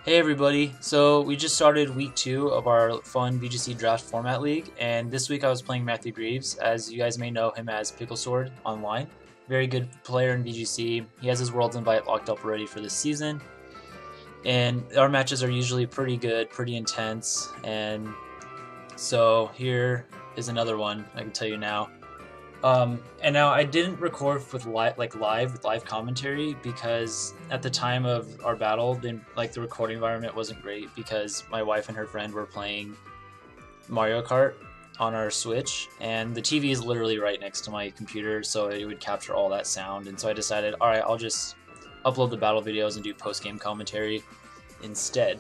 Hey everybody, so we just started week 2 of our fun VGC draft format league, and this week I was playing Matthew Greaves. As you guys may know him as Pickle Sword online. Very good player in VGC. He has his Worlds Invite locked up already for this season, and our matches are usually pretty good, pretty intense, and so here is another one I can tell you now. And now I didn't record with live commentary because at the time of our battle, the recording environment wasn't great because my wife and her friend were playing Mario Kart on our Switch, and the TV is literally right next to my computer, so it would capture all that sound. And so I decided, all right, I'll just upload the battle videos and do post-game commentary instead.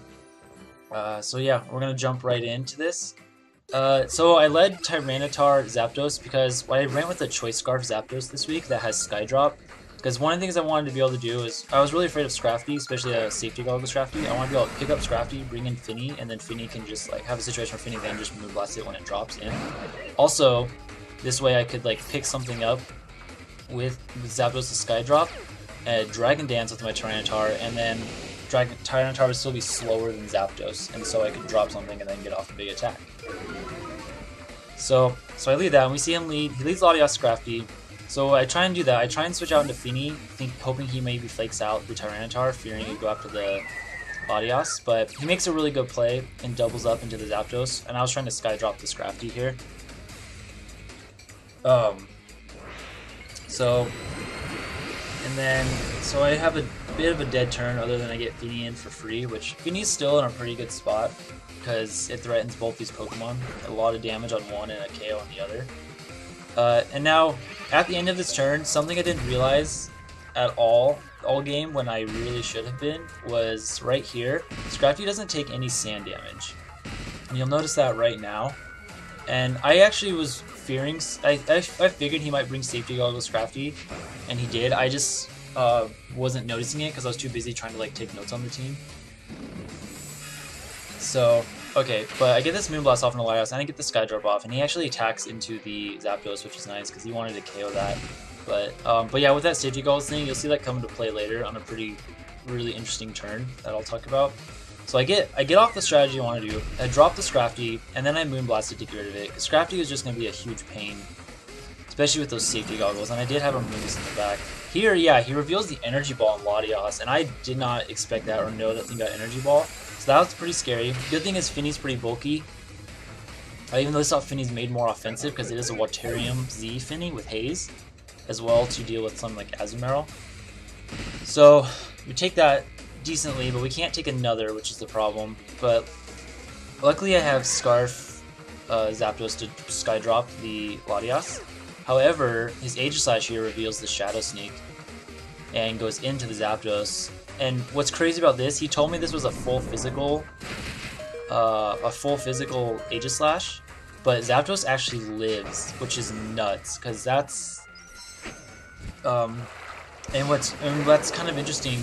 So yeah, we're gonna jump right into this. So I led Tyranitar Zapdos because I ran with a Choice Scarf Zapdos this week that has Skydrop. Because one of the things I wanted to be able to do is, I was really afraid of Scrafty, especially a safety goggle Scrafty. I want to be able to pick up Scrafty, bring in Finny, and then Finny can just like have a situation where Finny then just Moonblast it when it drops in. Also, this way I could like pick something up with Zapdos' Skydrop, Dragon Dance with my Tyranitar, and then Tyranitar would still be slower than Zapdos, and so I could drop something and then get off a big attack. So I lead that, and we see him lead. He leads Latias Scrafty. So I try and do that. I try and switch out into Finny, hoping he maybe flakes out the Tyranitar, fearing he'd go after the Latias. But he makes a really good play and doubles up into the Zapdos, and I was trying to Skydrop the Scrafty here. So I have a bit of a dead turn other than I get Finny in for free, which Finny's still in a pretty good spot because it threatens both these Pokemon. A lot of damage on one and a KO on the other. And now, at the end of this turn, something I didn't realize at all game when I really should have been, was right here. Scrafty doesn't take any sand damage. And you'll notice that right now. And I actually was fearing, I figured he might bring Safety Goggles Scrafty, and he did. I just wasn't noticing it because I was too busy trying to like take notes on the team. So, okay, but I get this Moonblast off in the Latias, and I get the Skydrop off, and he actually attacks into the Zapdos, which is nice because he wanted to KO that. But yeah, with that Safety Goggles thing, you'll see that come into play later on a really interesting turn that I'll talk about. So I get off the strategy I want to do, I drop the Scrafty, and then I Moonblast it to get rid of it, because Scrafty is just going to be a huge pain, especially with those Safety Goggles, and I did have a Moonblast in the back. Here, yeah, he reveals the Energy Ball on Latias, and I did not expect that or know that thing got Energy Ball, so that was pretty scary. Good thing is Finny's pretty bulky, even though I thought Finny's made more offensive, because it is a Waterium Z Finny with Haze, as well to deal with something like Azumarill. So, we take that decently, but we can't take another, which is the problem. But luckily I have Scarf Zapdos to Skydrop the Latias. However, his Aegislash here reveals the Shadow Sneak and goes into the Zapdos. And what's crazy about this, he told me this was a full physical Aegislash, but Zapdos actually lives, which is nuts, because that's and that's kind of interesting,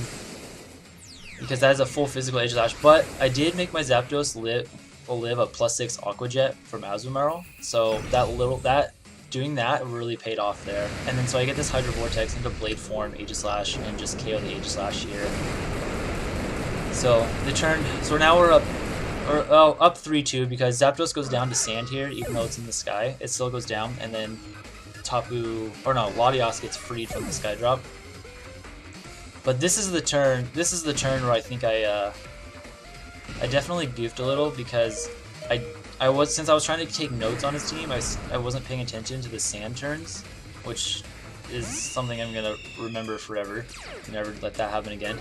because that is a full physical Aegislash, but I did make my Zapdos live a +6 Aqua Jet from Azumarill, so doing that really paid off there. And then so I get this Hydro Vortex into Blade Form Aegislash and just KO the Aegislash here. So now we're up 3-2 because Zapdos goes down to sand here, even though it's in the sky. It still goes down, and then Latias gets freed from the Skydrop. But this is the turn where I think I definitely goofed a little, because since I was trying to take notes on his team, I wasn't paying attention to the sand turns, which is something I'm gonna remember forever. Never let that happen again.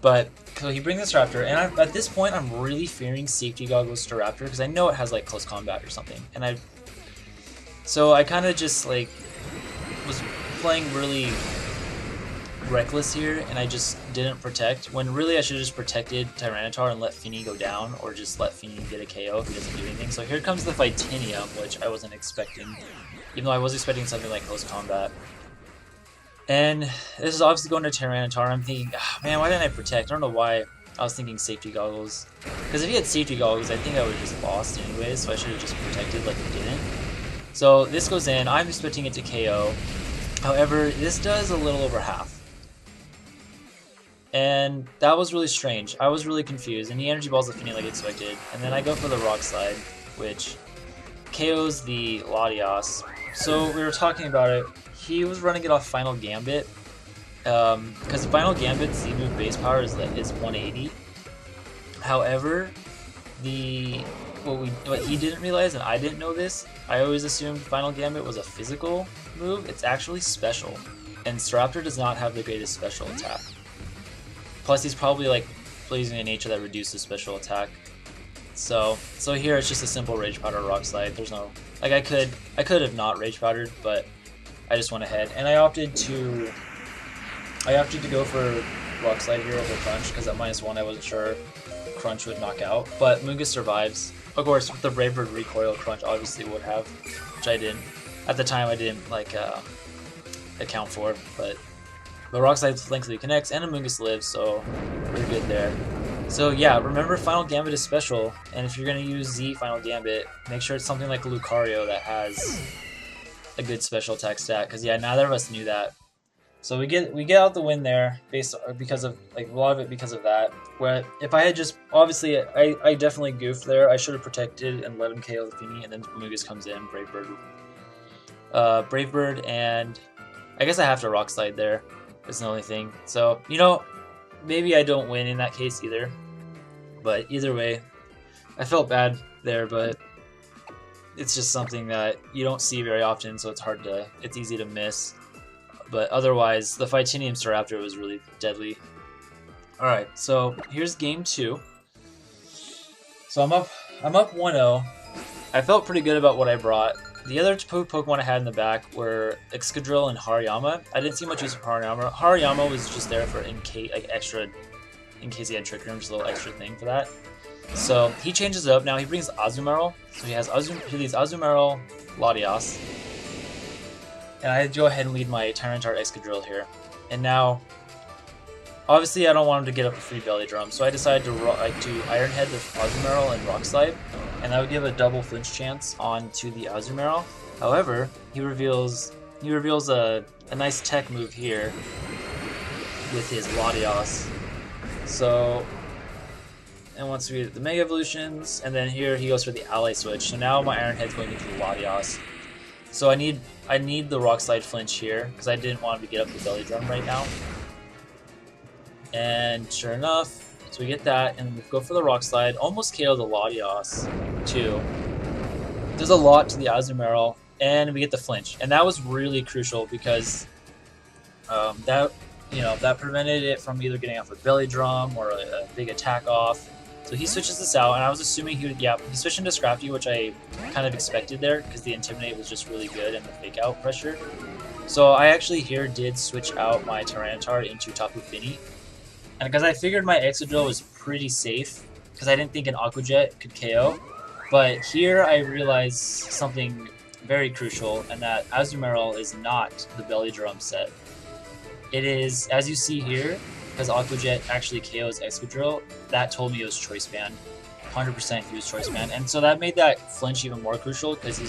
But so he brings this Raptor, and at this point I'm really fearing Safety Goggles to Raptor because I know it has like close combat or something, and so I kind of just like was playing really reckless here, and I just didn't protect, when really I should have just protected Tyranitar and let Finny go down, or just let Finny get a KO if he doesn't do anything. So here comes the Fightinium, which I wasn't expecting, even though I was expecting something like close combat. And this is obviously going to Tyranitar. I'm thinking, oh, man, why didn't I protect? I don't know why I was thinking Safety Goggles, because if he had Safety Goggles, I think I would have just lost anyways, so I should have just protected like he didn't. So this goes in, I'm expecting it to KO. However, this does a little over half. And that was really strange. I was really confused, and he energy balls the Finny like expected. And then I go for the Rock Slide, which KOs the Latias. So we were talking about it. He was running it off Final Gambit, because Final Gambit's Z-move base power is 180. However, what he didn't realize, and I didn't know this, I always assumed Final Gambit was a physical move. It's actually special, and Staraptor does not have the greatest special attack. Plus, he's probably like Blazing in Nature that reduces special attack. So here it's just a simple Rage Powder Rock Slide. There's no like I could have not Rage Powdered, but I just went ahead and I opted to go for Rock Slide here over Crunch because at -1 I wasn't sure Crunch would knock out, but Mungus survives. Of course, with the Brave Bird recoil, Crunch obviously would have, which I didn't at the time. I didn't like account for, but Rock Slide thankfully connects and a Mungus lives, so we're good there. So yeah, remember Final Gambit is special, and if you're gonna use Z Final Gambit, make sure it's something like Lucario that has a good special attack stat. Because yeah, neither of us knew that. So we get out the win there because of like a lot of it because of that. Where if I had just obviously I definitely goofed there. I should have protected and let him KO the Feeny, and then Mungus comes in, Brave Bird, and I guess I have to Rock Slide there. That's the only thing. So you know, maybe I don't win in that case either. But either way, I felt bad there, but it's just something that you don't see very often, so it's easy to miss. But otherwise, the Fightinium Staraptor was really deadly. Alright, so here's game 2. So I'm up 1-0. I felt pretty good about what I brought. The other Pokemon I had in the back were Excadrill and Hariyama. I didn't see much use for Hariyama. Hariyama was just there for in case he had Trick Room, just a little extra thing for that. So he changes it up now. He brings Azumarill. So he leads Azumarill, Latias. And I go ahead and lead my Tyranitar Excadrill here. And now, obviously I don't want him to get up a free Belly Drum, so I decided to Iron Head the Azumarill and Rock Slide, and that would give a double flinch chance onto the Azumarill. However, he reveals a nice tech move here with his Latias. So, and once we get the Mega Evolutions, and then here he goes for the Ally Switch. So now my Iron Head's going into the Latias. So I need the Rock Slide flinch here because I didn't want him to get up the Belly Drum right now. And sure enough, so we get that, and we go for the Rock Slide. Almost KO the Latias too. There's a lot to the Azumarill, and we get the flinch, and that was really crucial because that prevented it from either getting off a Belly Drum or a big attack off. So he switches this out, and I was assuming he switched into Scrafty, which I kind of expected there because the Intimidate was just really good and the fake out pressure. So I actually here did switch out my Tyranitar into Tapu Fini, and because I figured my Excadrill was pretty safe because I didn't think an Aqua Jet could KO. But here I realized something very crucial, and that Azumarill is not the Belly Drum set. It is, as you see here, because Aqua Jet actually KOs Excadrill, that told me it was Choice Band. 100% he was Choice Band. And so that made that flinch even more crucial because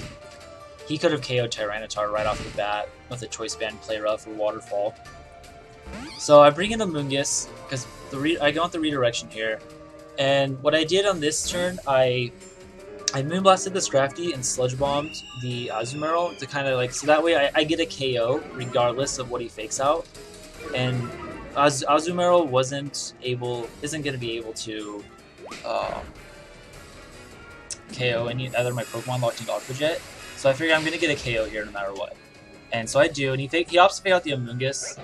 he could have KO'd Tyranitar right off the bat with a Choice Band Play Rough or Waterfall. So I bring in a Mungus because I go with the redirection here. And what I did on this turn, I Moonblasted the Scrafty and Sludge Bombed the Azumarill to kind of like, so that way I get a KO regardless of what he fakes out. And Azumarill isn't going to be able to KO any other of my Pokemon locked into Aqua Jet. So I figure I'm going to get a KO here no matter what. And so I do, and he opts to fake out the Amoonguss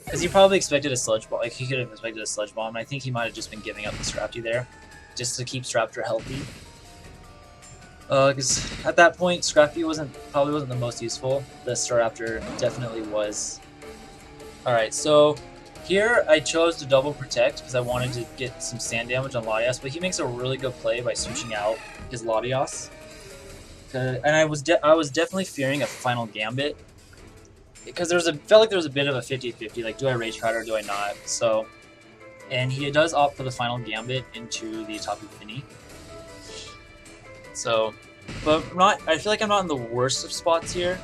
because he probably expected a Sludge Bomb. Like, he could have expected a Sludge Bomb, and I think he might have just been giving up the Scrafty there just to keep Staraptor healthy. Because at that point, Scrafty probably wasn't the most useful. The Staraptor definitely was. Alright, so here I chose to double protect because I wanted to get some stand damage on Latias, but he makes a really good play by switching out his Latias. And I was definitely fearing a Final Gambit because felt like there was a bit of a 50-50, like do I Rage Powder or do I not? So, and he does opt for the Final Gambit into the Tapu Fini. So, but I feel like I'm not in the worst of spots here.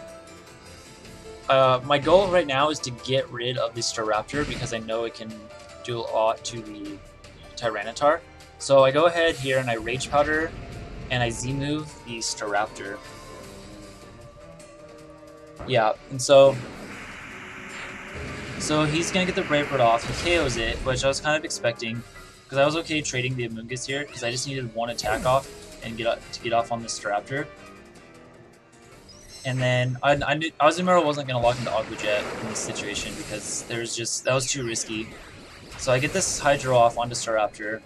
My goal right now is to get rid of the Staraptor because I know it can do a lot to the Tyranitar. So I go ahead here and I Rage Powder and I Z-move the Staraptor. Yeah, and so he's gonna get the Brave Bird off. He KOs it, which I was kind of expecting, because I was okay trading the Amoonguss here, because I just needed one attack off and get off on the Staraptor. And then I knew Azumarill wasn't gonna lock into Aqua Jet in this situation because that was too risky. So I get this Hydro off onto Staraptor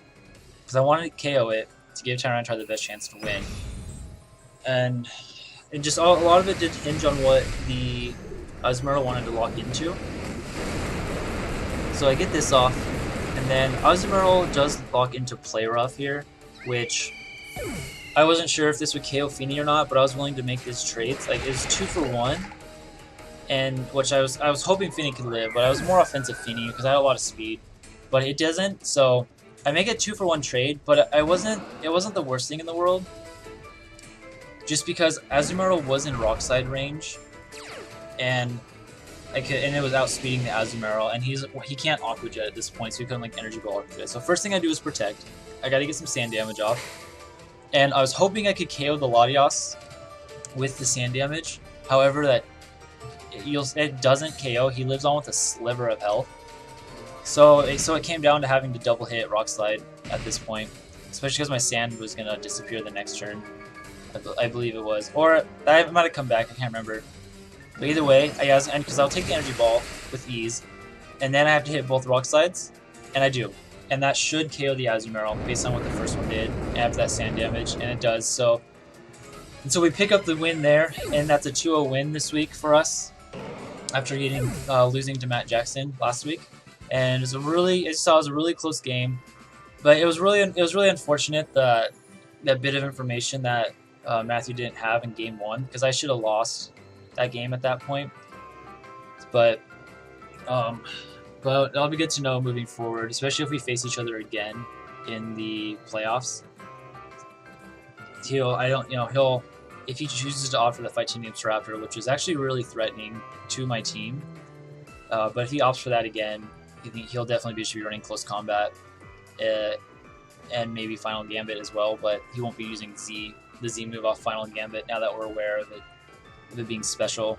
because I wanted to KO it to give Tyranitar the best chance to win. And a lot of it did hinge on what the Azumarill wanted to lock into. So I get this off, and then Azumarill does lock into Play Rough here, which I wasn't sure if this would KO Feeny or not, but I was willing to make this trade. Like, it was 2 for 1, and which I was hoping Feeny could live, but I was more offensive Feeny because I had a lot of speed, but it doesn't. So I make a 2 for 1 trade, but it wasn't the worst thing in the world, just because Azumarill was in Rock Slide range, and it was outspeeding the Azumarill, and he can't Aqua Jet at this point, so he couldn't like Energy Ball Aqua Jet. So first thing I do is protect. I got to get some sand damage off. And I was hoping I could KO the Latios with the sand damage. However, it doesn't KO. He lives on with a sliver of health. So it came down to having to double hit Rock Slide at this point, especially because my sand was gonna disappear the next turn. I believe it was, or I might have come back. I can't remember. But either way, because I'll take the Energy Ball with ease, and then I have to hit both Rock Slides, and I do. And that should KO the Azumarill based on what the first one did after that sand damage, and it does. So we pick up the win there, and that's a 2-0 win this week for us after losing to Matt Jackson last week. And it was a really close game, but it was really unfortunate that bit of information that Matthew didn't have in game 1, because I should have lost that game at that point. But that'll be good to know moving forward, especially if we face each other again in the playoffs. If he chooses to opt for the Titanium Staraptor, which is actually really threatening to my team, but if he opts for that again, he'll definitely be running Close Combat and maybe Final Gambit as well, but he won't be using the Z move off Final Gambit now that we're aware of it being special.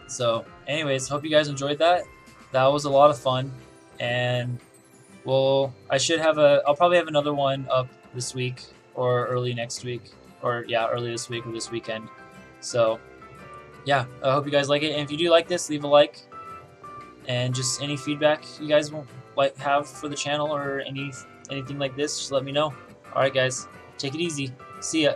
So anyways, hope you guys enjoyed that. That was a lot of fun, and I'll probably have another one up this week or early next week, or early this week or this weekend. So yeah, I hope you guys like it, and if you do like this, leave a like, and just any feedback you guys have for the channel or anything like this, just let me know. Alright guys, take it easy. See ya.